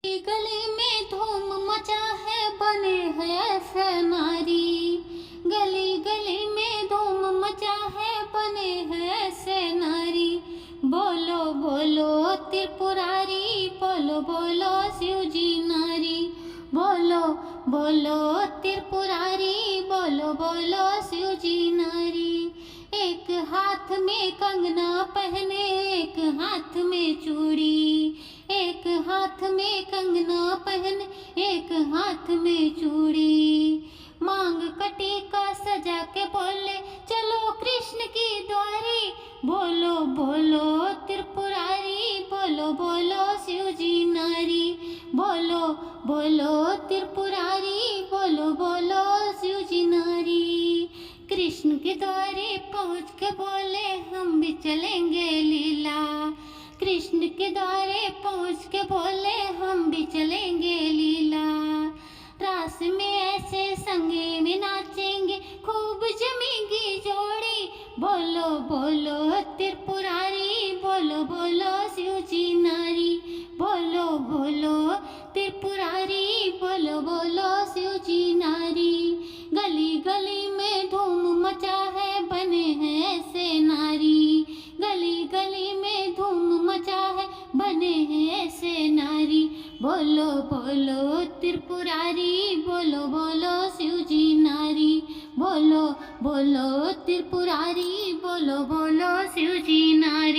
गली में धूम मचा है, बने हैं ऐसे नारी। गली गली में धूम मचा है, बने हैं ऐसे नारी। बोलो बोलो त्रिपुरारी, बोलो बोलो शिव जी नारी। बोलो बोलो त्रिपुरारी, बोलो बोलो शिव जी नारी। एक हाथ में कंगना पहने, एक हाथ में चूड़ी। एक हाथ में कंगना पहने, एक हाथ में चूड़ी। मांग कटिका सजा के बोले, चलो कृष्ण की द्वारी। बोलो बोलो त्रिपुरारी, बोलो बोलो शिव जी नारी। बोलो बोलो त्रिपुरारी, बोलो बोलो शिव जी नारी। कृष्ण के द्वारे पहुँच के बोले, हम भी चलेंगे लीला। कृष्ण के द्वारे पहुँच के बोले, हम भी चलेंगे लीला। रास में ऐसे संगे में नाचेंगे, खूब जमेंगी जोड़ी। बोलो बोलो त्रिपुरारी, बोलो बोलो शिव जी नारी। बोलो बोलो त्रिपुरारी, बोलो बोलो शिव जी नारी। गली गली में धूम मचा है, बने हैं ऐसे नारी। गली गली में धूम मचा है, बने हैं ऐसे नारी। बोलो बोलो त्रिपुरारी, बोलो बोलो शिव जी नारी। बोलो बोलो त्रिपुरारी, बोलो बोलो शिव जी नारी।